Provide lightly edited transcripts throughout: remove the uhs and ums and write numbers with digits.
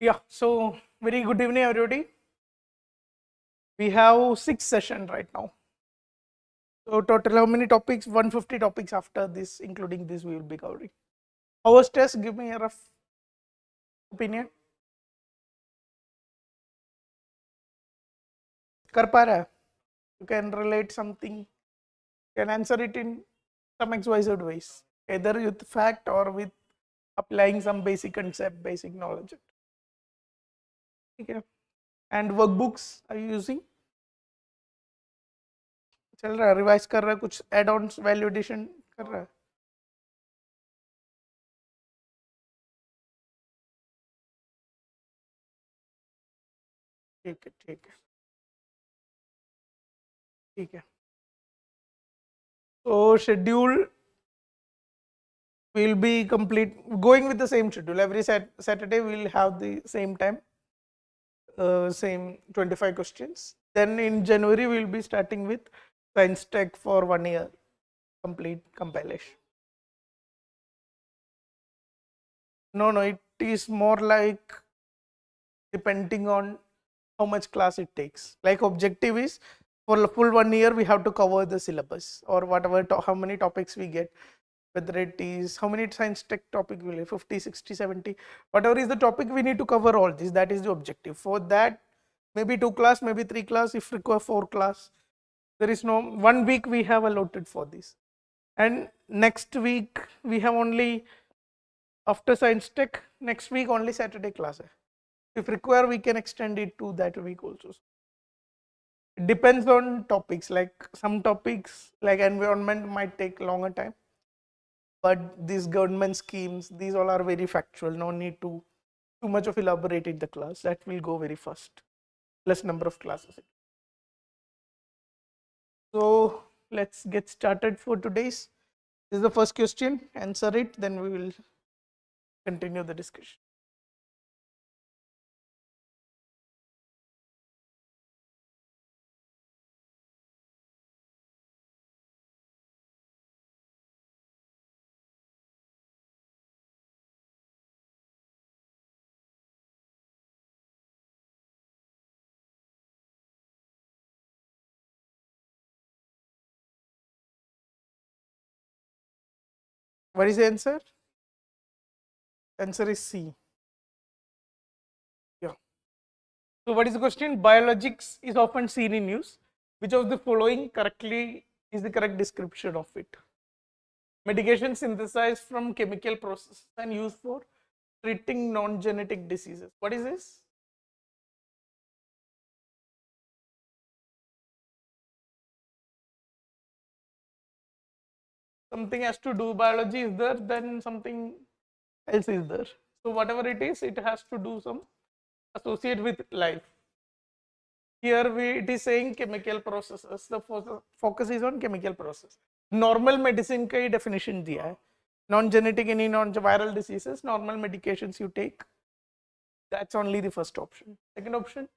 Yeah, so very good evening, everybody. We have 6 sessions right now. So total how many topics? 150 topics after this, including this, we will be covering. How was test? Give me a rough opinion. कर पा रहा है? You can relate something. You can answer it in some XYZ ways, either with fact or with applying some basic concept, basic knowledge. Okay. And workbooks are you using? चल रहा है, revise कर रहा है, कुछ एड ऑन्स वैल्यू एडिशन कर रहा है? ठीक है, ठीक है, ठीक है. So schedule will be complete, going with the same schedule. Every Saturday we will have the same time, same 25 questions. Then in January we will be starting with Science Tech for 1 year complete compilation. No, it is more like depending on how much class it takes. Like objective is for the full 1 year we have to cover the syllabus or whatever, how many topics we get. Whether it is how many science tech topic will be 50, 60, 70, whatever is the topic, we need to cover all this. That is the objective. For that, maybe 2 class, maybe 3 class, if require 4 class. There is no 1 week we have allotted for this. And next week we have only, after science tech, next week only Saturday class. If require, we can extend it to that week also. It depends on topics. Like some topics like environment might take longer time. But these government schemes, these all are very factual. No need to too much of elaborate in the class. That will go very fast. Less number of classes. So let's get started for today's. This is the first question. Answer it, then we will continue the discussion. What is the answer? Answer is C. Yeah. So what is the question? Biologics is often seen in use. Which of the following correctly is the correct description of it? Medication synthesized from chemical process and used for treating non-genetic diseases. What is this? Something has to do biology is there, then something else is there. So whatever it is, it has to do some associate with life. Here it is saying chemical processes. The focus is on chemical process. Normal medicine का ही definition दिया है. Non-genetic, any non-viral diseases, normal medications you take. That's only the first option. Second option,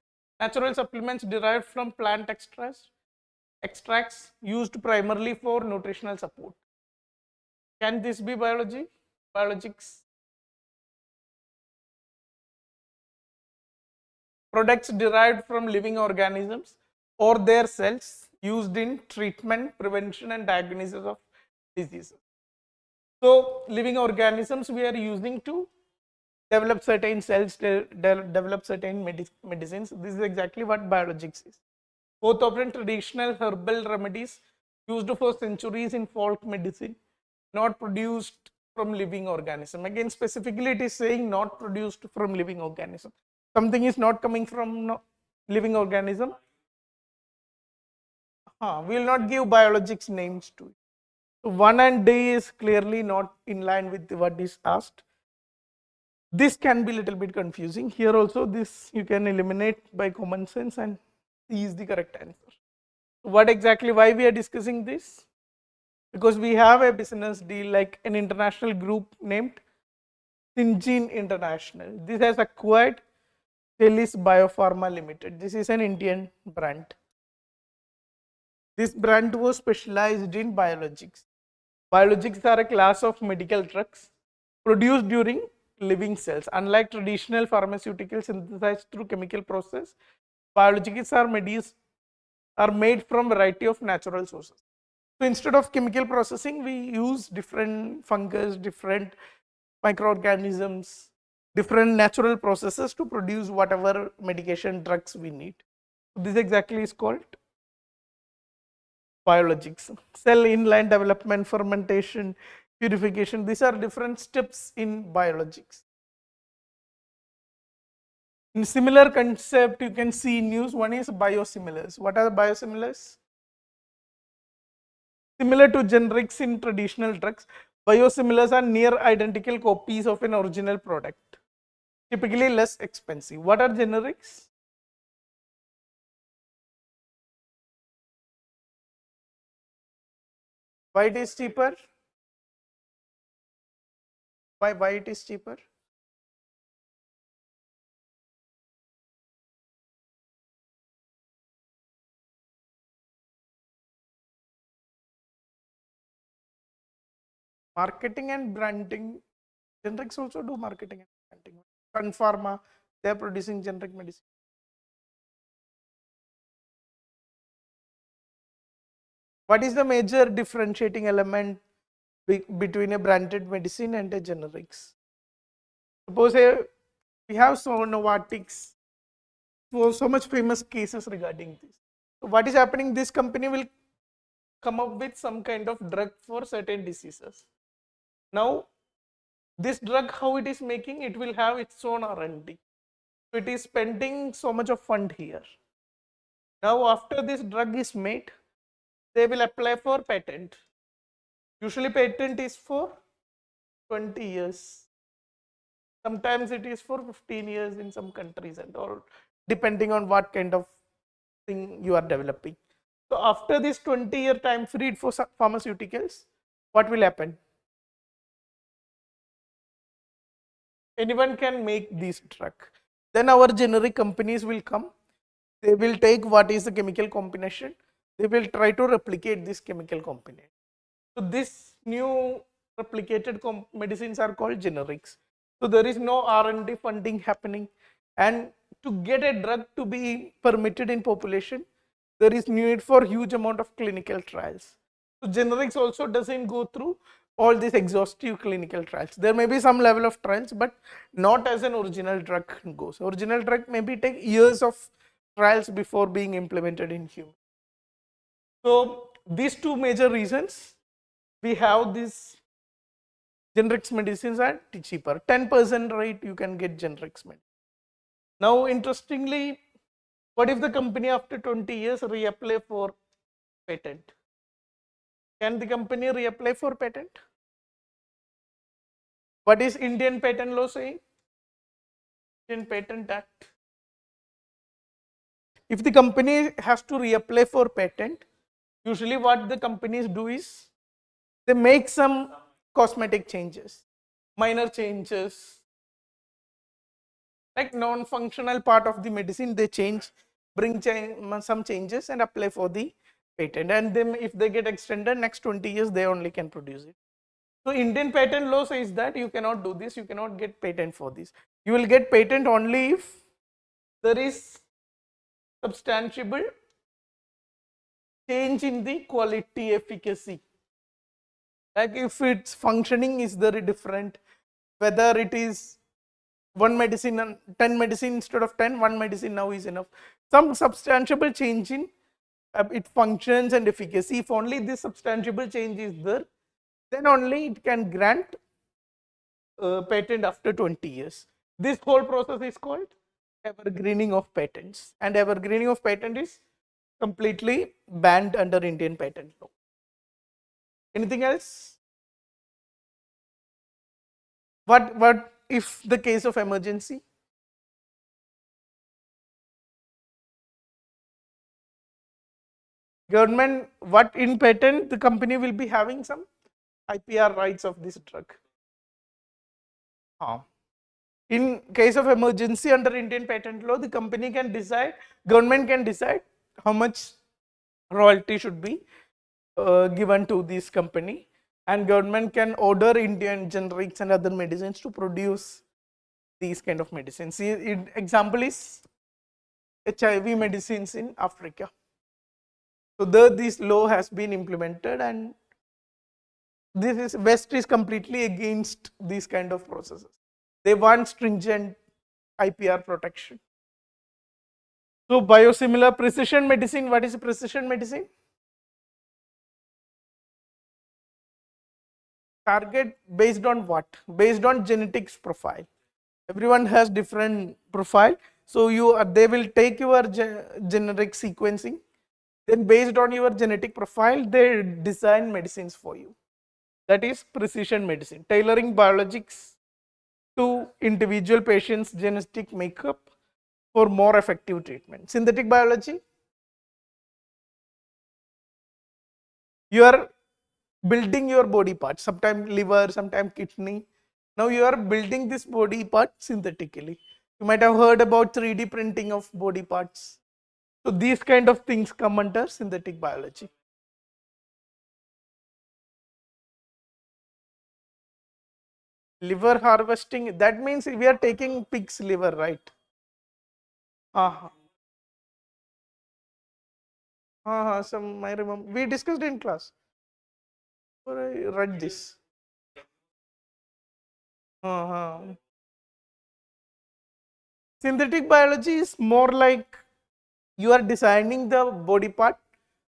natural supplements derived from plant extracts used primarily for nutritional support. Can this be biology? Biologics. Products derived from living organisms or their cells used in treatment, prevention and diagnosis of diseases. So living organisms we are using to develop certain cells, develop certain medicines. This is exactly what biologics is. Fourth option, traditional herbal remedies used for centuries in folk medicine, not produced from living organism. Again, specifically it is saying not produced from living organism. Something is not coming from living organism. We will not give biologics names to it. So 1 and D is clearly not in line with what is asked. This can be a little bit confusing. Here also this you can eliminate by common sense and C is the correct answer. What exactly, why we are discussing this? Because we have a business deal like an international group named Syngene International. This has acquired Telis Biopharma Limited. This is an Indian brand. This brand was specialized in biologics. Biologics are a class of medical drugs produced during living cells. Unlike traditional pharmaceuticals synthesized through chemical process, biologics are made from variety of natural sources. So instead of chemical processing, we use different fungus, different microorganisms, different natural processes to produce whatever medication drugs we need. So this exactly is called biologics. Cell inline development, fermentation, purification, these are different steps in biologics. In similar concept, you can see in use, one is biosimilars. What are biosimilars? Similar to generics in traditional drugs, biosimilars are near identical copies of an original product, typically less expensive. What are generics? Why it is cheaper? Why it is cheaper? Marketing and branding. Generics also do marketing and branding. Sun Pharma, they are producing generic medicine. What is the major differentiating element between a branded medicine and a generics? Suppose we have Novartis, so much famous cases regarding this. So what is happening? This company will come up with some kind of drug for certain diseases. Now, this drug, how it is making, it will have its own R&D. So it is spending so much of fund here. Now, after this drug is made, they will apply for patent. Usually patent is for 20 years. Sometimes it is for 15 years in some countries and all, depending on what kind of thing you are developing. So after this 20-year time period for pharmaceuticals, what will happen? Anyone can make this drug. Then our generic companies will come. They will take what is the chemical combination. They will try to replicate this chemical combination. So this new replicated medicines are called generics. So there is no R&D funding happening, and to get a drug to be permitted in population, there is need for huge amount of clinical trials. So generics also doesn't go through all these exhaustive clinical trials. There may be some level of trials, but not as an original drug goes. Original drug maybe take years of trials before being implemented in human. So these two major reasons, we have this generics medicines are cheaper. 10% rate you can get generics medicine. Now interestingly, what if the company after 20 years reapply for patent? Can the company reapply for patent? What is Indian patent law saying? Indian Patent Act. If the company has to reapply for patent, usually what the companies do is they make some cosmetic changes, minor changes, like non-functional part of the medicine they change, bring some changes and apply for the patent, and then if they get extended next 20 years they only can produce it. So Indian patent law says that you cannot do this, you cannot get patent for this. You will get patent only if there is substantiable change in the quality efficacy. Like if its functioning is very different, whether it is one medicine and 10 medicine instead of 10, one medicine now is enough. Some substantiable change in it functions and efficacy. If only this substantiable change is there, then only it can grant patent after 20 years. This whole process is called evergreening of patents, and evergreening of patent is completely banned under Indian patent law. Anything else? What if the case of emergency? Government, what in patent, the company will be having some IPR rights of this drug. In case of emergency under Indian patent law, the company can decide, government can decide how much royalty should be given to this company, and government can order Indian generics and other medicines to produce these kind of medicines. Example is HIV medicines in Africa. So this law has been implemented, and West is completely against these kind of processes. They want stringent IPR protection. So biosimilar precision medicine, what is precision medicine? Target based on what? Based on genetics profile. Everyone has different profile. So they will take your generic sequencing. Then based on your genetic profile, they design medicines for you. That is precision medicine, tailoring biologics to individual patients' genetic makeup for more effective treatment. Synthetic biology, you are building your body parts, sometimes liver, sometimes kidney. Now you are building this body part synthetically. You might have heard about 3D printing of body parts. So these kind of things come under synthetic biology. Liver harvesting, that means we are taking pig's liver, right? Some I remember we discussed in class. Or I read this. Synthetic biology is more like you are designing the body part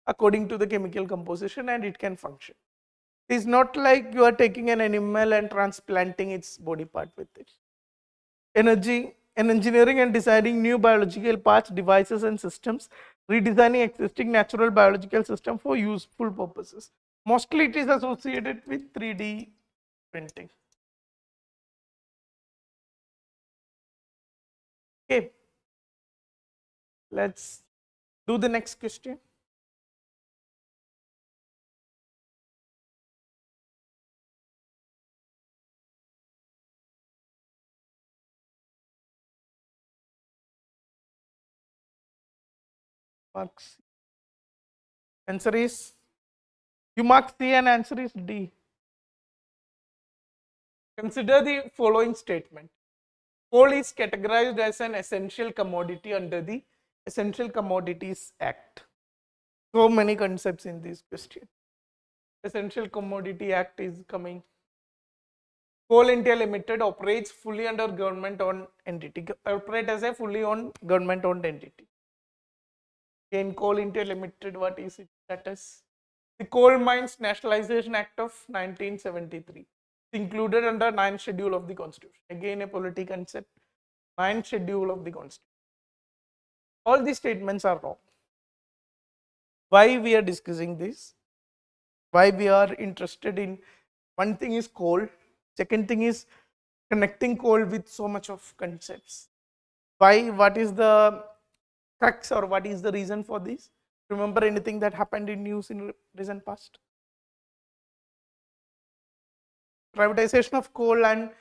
according to the chemical composition and it can function. It is not like you are taking an animal and transplanting its body part with it. Energy and engineering and designing new biological parts, devices and systems, redesigning existing natural biological system for useful purposes. Mostly it is associated with 3D printing. Okay, let's do the next question. Marks. Answer is, you mark C and answer is D. Consider the following statement. Coal is categorized as an essential commodity under the Essential Commodities Act. So many concepts in this question. Essential Commodity Act is coming. Coal India Limited operates fully under government-owned entity. Operate as a fully owned government-owned entity. In Coal India Limited, what is its status? The Coal Mines Nationalization Act of 1973. Included under 9th schedule of the Constitution. Again a political concept. 9th schedule of the Constitution. All these statements are wrong. Why we are discussing this? Why we are interested in, one thing is coal, second thing is connecting coal with so much of concepts. Why? What is the crux or what is the reason for this? Remember anything that happened in news in recent past? Privatization of coal and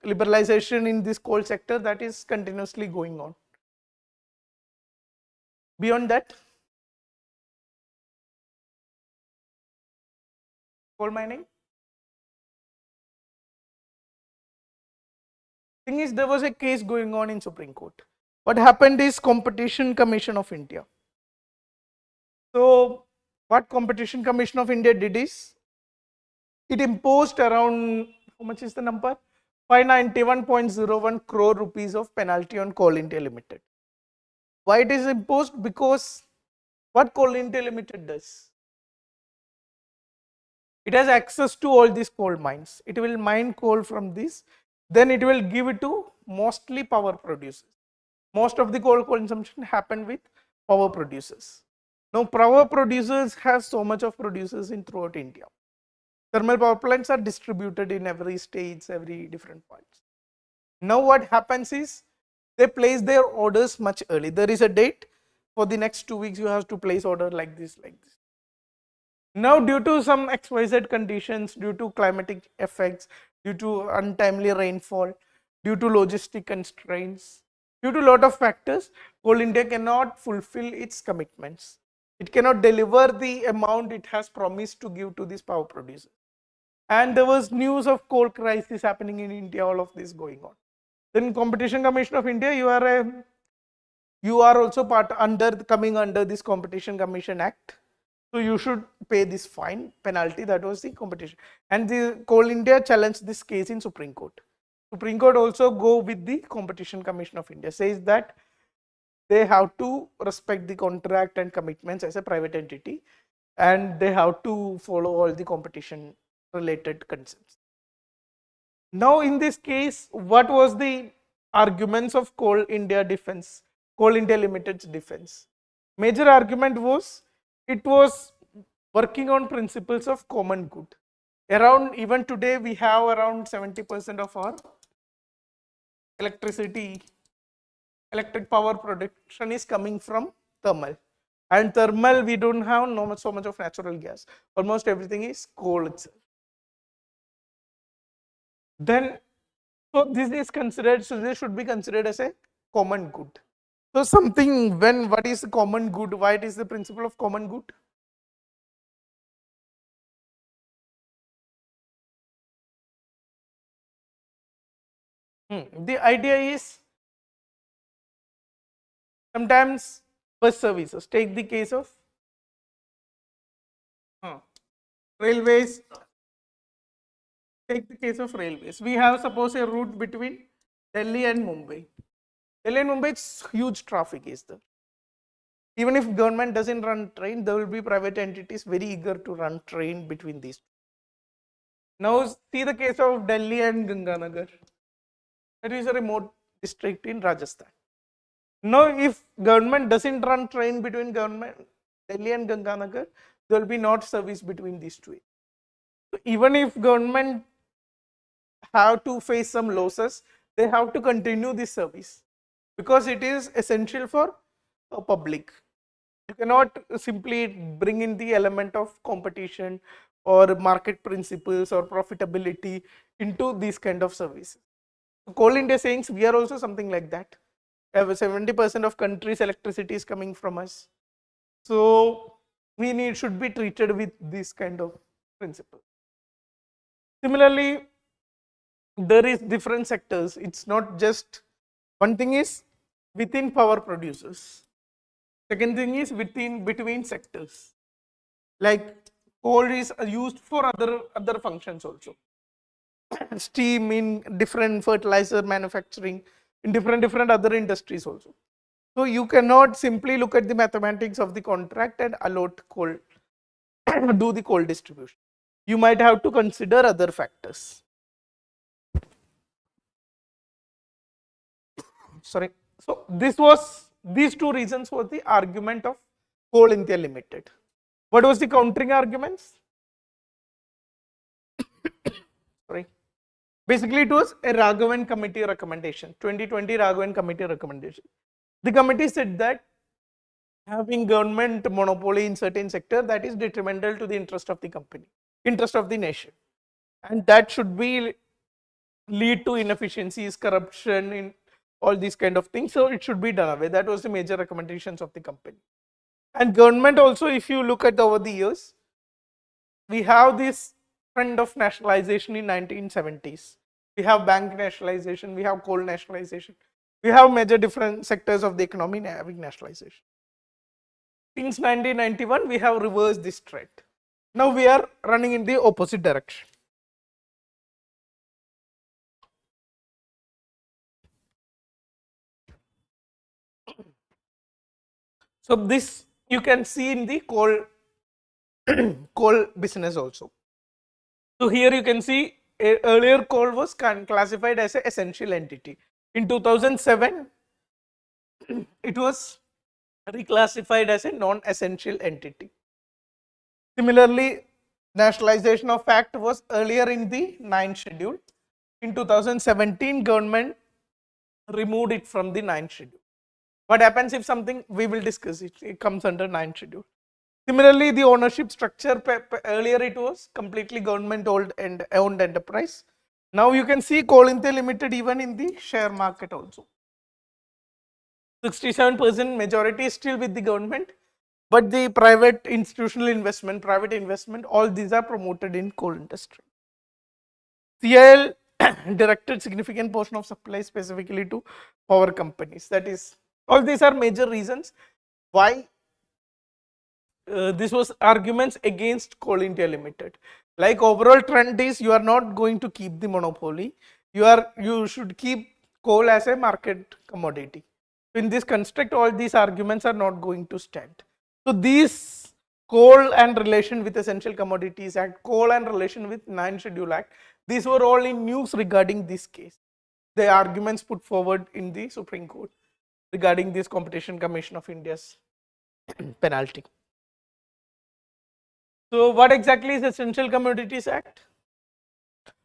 liberalization in this coal sector, that is continuously going on. Beyond that, coal mining. Thing is, there was a case going on in Supreme Court. What happened is Competition Commission of India. So what Competition Commission of India did is, it imposed around, how much is the number? 591.01 crore rupees of penalty on Coal India Limited. Why it is imposed? Because what Coal India Limited does, it has access to all these coal mines. It will mine coal from this, then it will give it to mostly power producers. Most of the coal consumption happen with power producers. Now power producers have so much of producers in throughout India. Thermal power plants are distributed in every states, every different parts. Now what happens is, they place their orders much early. There is a date, for the next 2 weeks you have to place order like this, like this. Now due to some XYZ conditions, due to climatic effects, due to untimely rainfall, due to logistic constraints, due to a lot of factors, Coal India cannot fulfill its commitments. It cannot deliver the amount it has promised to give to this power producer. And there was news of coal crisis happening in India, all of this going on. Then Competition Commission of India, you are also coming under this Competition Commission Act. So you should pay this fine penalty. That was the competition. And the Coal India challenged this case in Supreme Court. Supreme Court also go with the Competition Commission of India, says that they have to respect the contract and commitments as a private entity, and they have to follow all the competition related concepts. Now in this case, what was the arguments of Coal India defense, Coal India Limited's defense? Major argument was it was working on principles of common good. Around, even today, we have around 70% of our electric power production is coming from thermal. And thermal, we don't have so much of natural gas. Almost everything is coal itself. Then, so this is considered, so this should be considered as a common good. So something, what is the common good? Why it is the principle of common good? The idea is sometimes bus services, take the case of railways, take the case of railways. We have suppose a route between Delhi and Mumbai. Delhi and Mumbai, it's huge traffic is there. Even if government doesn't run train, there will be private entities very eager to run train between these. Now see the case of Delhi and Ganganagar. That is a remote district in Rajasthan. Now if government doesn't run train between Delhi and Ganganagar, there will be not service between these two. So even if government have to face some losses, they have to continue this service because it is essential for public. You cannot simply bring in the element of competition or market principles or profitability into these kind of services. Coal India saying we are also something like that. 70% of country's electricity is coming from us. So we should be treated with this kind of principle. Similarly, there is different sectors. It's not just one thing is within power producers. Second thing is between sectors. Like coal is used for other functions also. Steam in different fertilizer manufacturing, in different other industries also. So you cannot simply look at the mathematics of the contract and allot coal, do the coal distribution. You might have to consider other factors. Sorry. So these two reasons were the argument of Coal India Limited. What was the countering arguments? Sorry. Basically, it was a Raghavan committee recommendation, 2020 Raghavan committee recommendation. The committee said that having government monopoly in certain sector, that is detrimental to the interest of the company, interest of the nation, and that should be lead to inefficiencies, corruption, in all these kind of things. So it should be done away. That was the major recommendations of the company. And government also, if you look at over the years, we have this trend of nationalization in 1970s. We have bank nationalization, we have coal nationalization, we have major different sectors of the economy having nationalization. Since 1991, we have reversed this trend. Now we are running in the opposite direction. So this you can see in the coal business also. So here you can see earlier coal was classified as an essential entity. In 2007, it was reclassified as a non-essential entity. Similarly, nationalization of fact was earlier in the 9th schedule. In 2017, government removed it from the 9th schedule. What happens if something, we will discuss it, it comes under 9th schedule. Similarly, the ownership structure, earlier it was completely government owned enterprise. Now you can see Coal India Limited even in the share market also. 67% majority is still with the government, but the private institutional investment, all these are promoted in coal industry. CIL directed significant portion of supply specifically to power companies. That is, all these are major reasons why this was arguments against Coal India Limited. Like overall trend is you are not going to keep the monopoly. You should keep coal as a market commodity. In this construct, all these arguments are not going to stand. So these coal and relation with Essential Commodities Act, coal and relation with 9th Schedule Act, these were all in news regarding this case. The arguments put forward in the Supreme Court regarding this Competition Commission of India's penalty. So what exactly is Essential Commodities Act?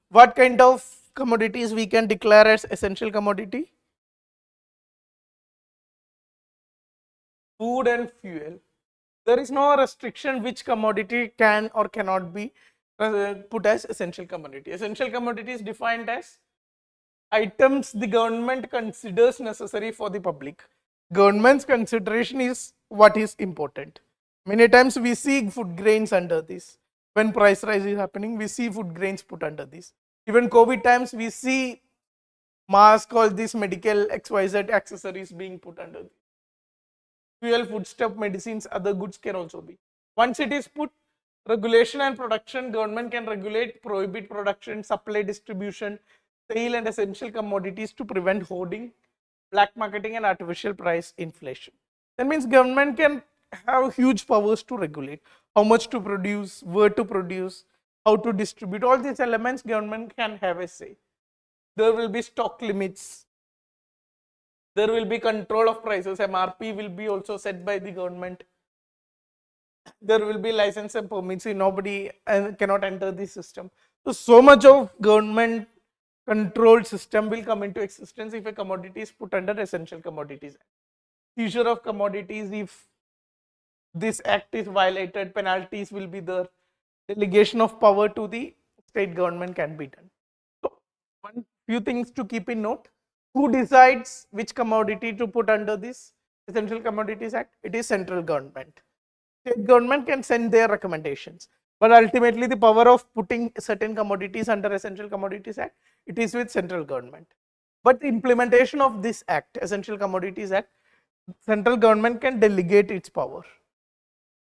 What kind of commodities we can declare as essential commodity? Food and fuel. There is no restriction which commodity can or cannot be put as essential commodity. Essential commodity is defined as items the government considers necessary for the public. Government's consideration is what is important. Many times we see food grains under this. When price rise is happening, we see food grains put under this. Even COVID times, we see mask, all these medical XYZ accessories being put under this. Fuel, foodstuff, medicines, other goods can also be. Once it is put, regulation and production, government can regulate, prohibit production, supply, distribution, sale and essential commodities to prevent hoarding, black marketing and artificial price inflation. That means government can have huge powers to regulate how much to produce, where to produce, how to distribute. All these elements government can have a say. There will be stock limits. There will be control of prices. MRP will be also set by the government. There will be license and permits. Nobody cannot enter the system. So much of government controlled system will come into existence if a commodity is put under Essential Commodities Act. Seizure of commodities, if this act is violated, penalties will be there. Delegation of power to the state government can be done. So, one few things to keep in note. Who decides which commodity to put under this Essential Commodities Act? It is central government. State government can send their recommendations, but ultimately the power of putting certain commodities under Essential Commodities Act, it is with central government. But the implementation of this act, Essential Commodities Act, central government can delegate its power.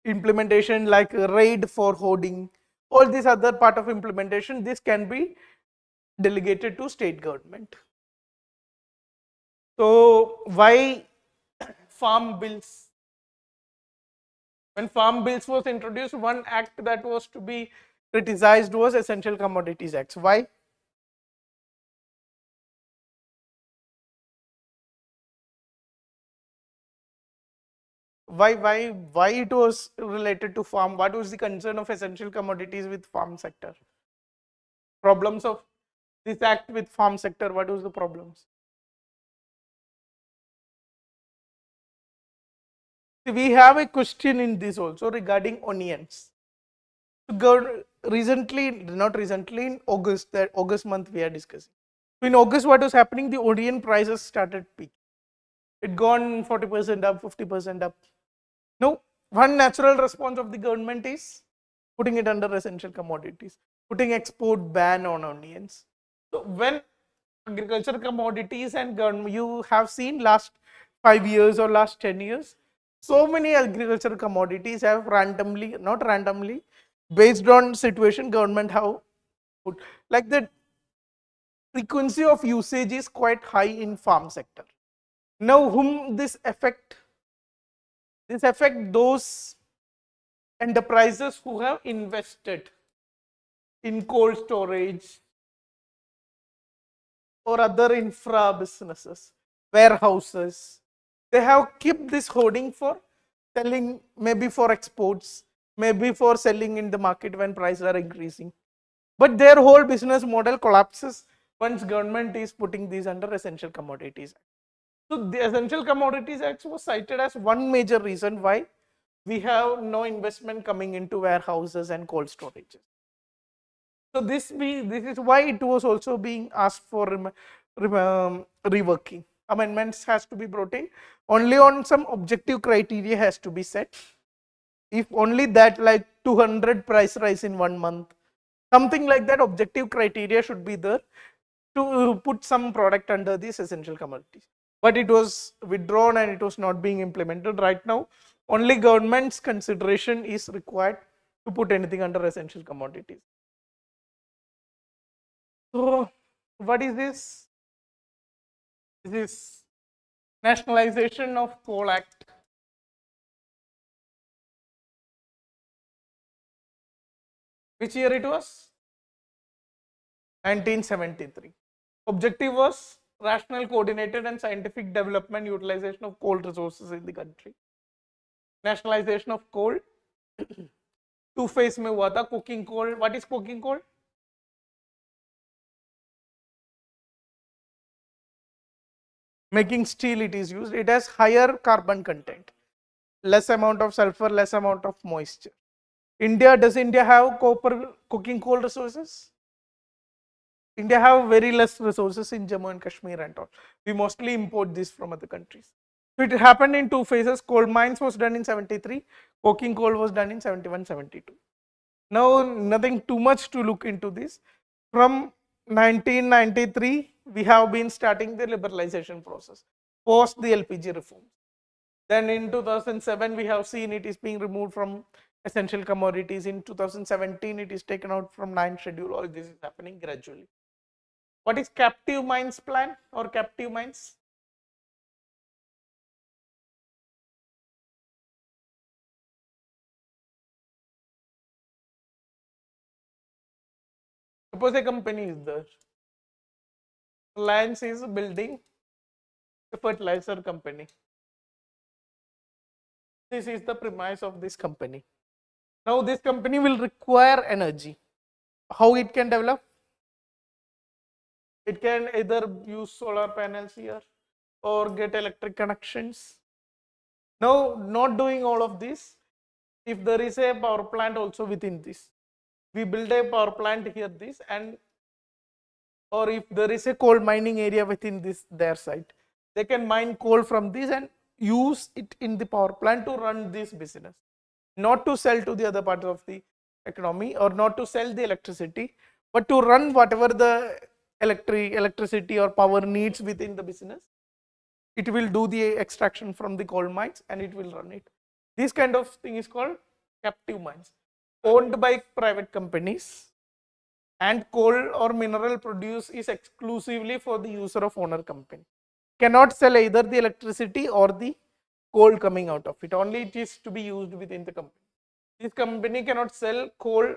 Implementation like raid for hoarding, all these other part of implementation, this can be delegated to state government. So why farm bills? When farm bills was introduced, one act that was to be criticized was Essential Commodities Act. Why? Why it was related to farm? What was the concern of essential commodities with farm sector? Problems of this act with farm sector, what was the problems? We have a question in this also regarding onions. Recently, not recently, in August, that August month we are discussing. So in August, what was happening? The onion prices started peaking. It gone 40% up, 50% up. Now, one natural response of the government is putting it under essential commodities, putting export ban on onions. So when agriculture commodities and government, you have seen last 5 years or last 10 years, so many agricultural commodities have randomly, not randomly, based on situation, government have put, like the frequency of usage is quite high in farm sector. Now whom this affect? This affect those enterprises who have invested in cold storage or other infra businesses, warehouses. They have kept this hoarding for selling, maybe for exports, maybe for selling in the market when prices are increasing. But their whole business model collapses once government is putting these under Essential Commodities Act. So the Essential Commodities Act was cited as one major reason why we have no investment coming into warehouses and cold storages. So this is why it was also being asked for reworking. Amendments has to be brought in. Only on some objective criteria has to be set. If only that, like 200 price rise in 1 month, something like that, objective criteria should be there to put some product under these essential commodities. But it was withdrawn and it was not being implemented. Right now, only government's consideration is required to put anything under essential commodities. So, what is this? This is Nationalization of Coal Act. Which year it was? 1973. Objective was rational, coordinated and scientific development utilization of coal resources in the country. Nationalization of coal. Two phase में हुआ था. Coking coal. What is coking coal? Making steel it is used. It has higher carbon content, less amount of sulfur, less amount of moisture. Does India have coking coal resources? India have very less resources in Jammu and Kashmir and all. We mostly import this from other countries. So it happened in two phases. Coal mines was done in 73. Coking coal was done in 71, 72. Now nothing too much to look into this. From 1993, we have been starting the liberalization process post the LPG reform. Then in 2007, we have seen it is being removed from essential commodities. In 2017, it is taken out from 9th schedule. All this is happening gradually. What is captive mines plan or captive mines? Suppose a company is there. Reliance is building a fertilizer company. This is the premise of this company. Now this company will require energy. How it can develop? It can either use solar panels here or get electric connections. Now, not doing all of this, if there is a power plant also within this, we build a power plant here this, and or if there is a coal mining area within this their site, they can mine coal from this and use it in the power plant to run this business, not to sell to the other parts of the economy or not to sell the electricity, but to run whatever the electricity or power needs within the business. It will do the extraction from the coal mines and it will run it. This kind of thing is called captive mines, owned by private companies, and coal or mineral produce is exclusively for the user of owner company. Cannot sell either the electricity or the coal coming out of it. Only it is to be used within the company. This company cannot sell coal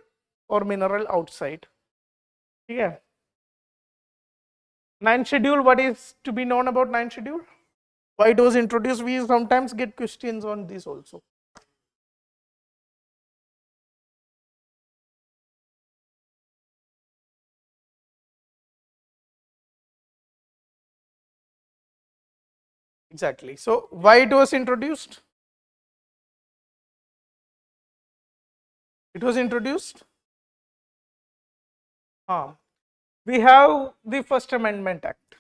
or mineral outside. Yeah. 9th schedule, what is to be known about 9th schedule? Why it was introduced? We sometimes get questions on this also. Exactly. So why it was introduced? It was introduced. We have the First Amendment Act.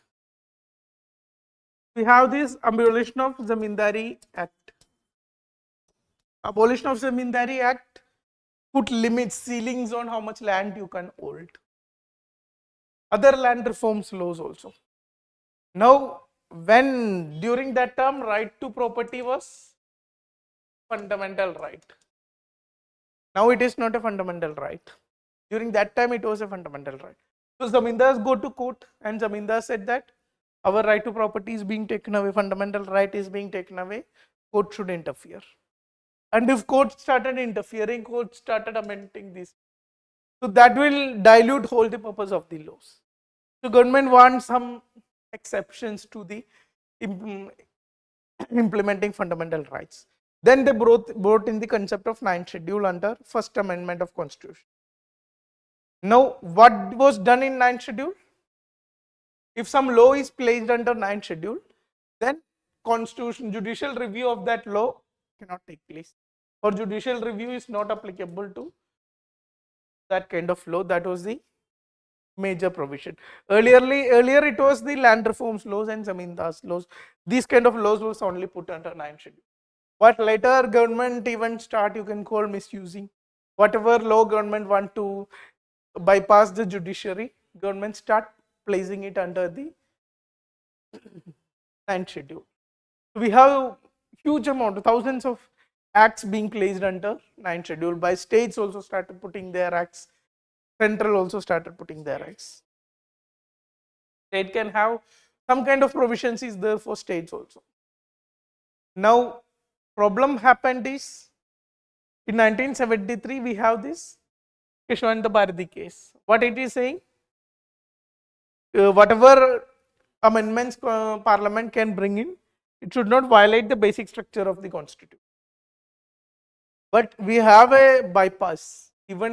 We have this abolition of Zamindari Act. Abolition of Zamindari Act put limits, ceilings on how much land you can hold. Other land reforms laws also. Now, when during that term, right to property was fundamental right. Now it is not a fundamental right. During that time, it was a fundamental right. So zamindars go to court and zamindar said that our right to property is being taken away, fundamental right is being taken away, court should interfere. And if court started interfering, court started amending this. So that will dilute whole the purpose of the laws. So government wants some exceptions to the implementing fundamental rights. Then they brought in the concept of 9th schedule under First Amendment of Constitution. Now, what was done in 9th schedule? If some law is placed under 9th schedule, then judicial review of that law cannot take place, or judicial review is not applicable to that kind of law. That was the major provision. Earlier it was the land reforms laws and zamindars laws. These kind of laws was only put under 9th schedule. But later government even start, you can call misusing. Whatever law government want to bypass the judiciary, government start placing it under the 9th schedule. We have huge amount, thousands of acts being placed under 9th schedule. By states also started putting their acts, central also started putting their acts. State can have some kind of provisions is there for states also. Now problem happened is in 1973 we have this Keshwanta Bharati case. What it is saying? Whatever amendments Parliament can bring in, it should not violate the basic structure of the Constitution. But we have a bypass. Even